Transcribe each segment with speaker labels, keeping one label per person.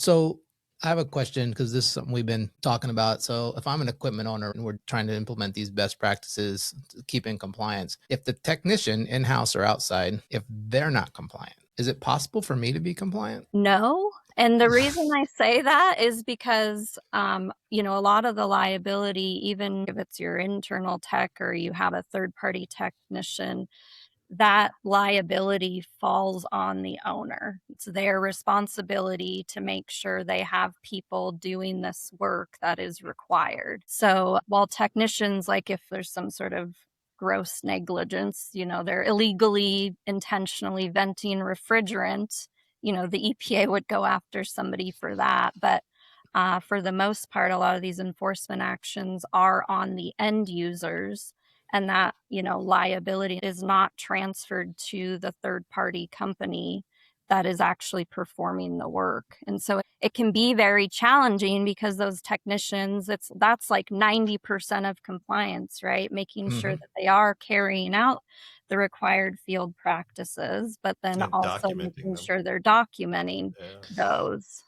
Speaker 1: So I have a question because this is something we've been talking about. So if I'm an equipment owner and we're trying to implement these best practices to keep in compliance, if the technician in-house or outside, if they're not compliant, is it possible for me to be compliant?
Speaker 2: No. And the reason I say that is because, a lot of the liability, even if it's your internal tech or you have a third party technician, that liability falls on the owner. It's their responsibility to make sure they have people doing this work that is required. So while technicians, like if there's some sort of gross negligence, they're illegally, intentionally venting refrigerant, the EPA would go after somebody for that. But for the most part, a lot of these enforcement actions are on the end users, and that liability is not transferred to the third party company that is actually performing the work. And so it can be very challenging because those technicians, that's like 90% of compliance, right? Making sure
Speaker 1: Hmm.
Speaker 2: that they are carrying out the required field practices, but then
Speaker 3: And
Speaker 2: also
Speaker 3: documenting
Speaker 2: making
Speaker 3: them.
Speaker 2: sure they're documenting
Speaker 3: Yeah.
Speaker 2: those.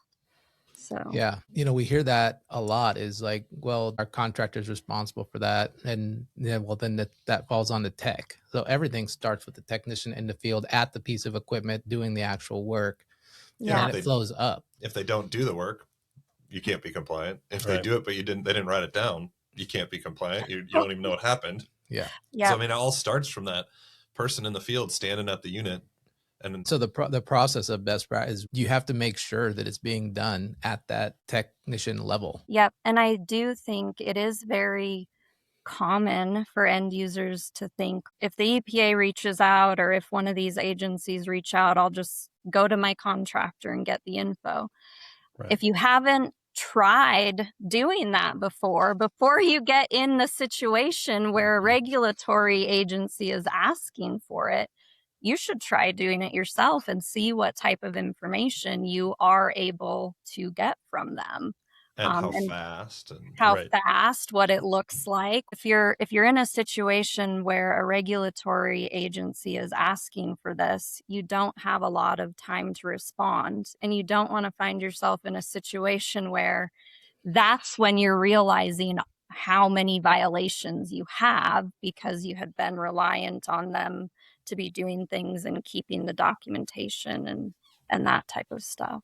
Speaker 2: So
Speaker 1: Yeah. We hear that a lot is like, well, our contractor's responsible for that. And yeah, well, then that falls on the tech. So everything starts with the technician in the field at the piece of equipment doing the actual work. And
Speaker 3: And
Speaker 2: yeah.
Speaker 1: then it flows up.
Speaker 3: if they don't do the work, you can't be compliant. If they
Speaker 1: Right.
Speaker 3: do it, but they didn't write it down, you can't be compliant. You don't even know what happened.
Speaker 1: Yeah.
Speaker 3: So,
Speaker 2: Yeah.
Speaker 3: I mean, it all starts from that person in the field standing at the unit. And
Speaker 1: So the process of best practice is you have to make sure that it's being done at that technician level.
Speaker 2: Yep. And I do think it is very common for end users to think if the EPA reaches out or if one of these agencies reach out, I'll just go to my contractor and get the info.
Speaker 3: right.
Speaker 2: If you haven't tried doing that before you get in the situation where a regulatory agency is asking for it, you should try doing it yourself and see what type of information you are able to get from them.
Speaker 3: And how
Speaker 2: And
Speaker 3: fast and
Speaker 2: how
Speaker 3: right.
Speaker 2: fast, what it looks like. If you're in a situation where a regulatory agency is asking for this, you don't have a lot of time to respond, and you don't want to find yourself in a situation where that's when you're realizing how many violations you have because you had been reliant on them to be doing things and keeping the documentation and that type of stuff.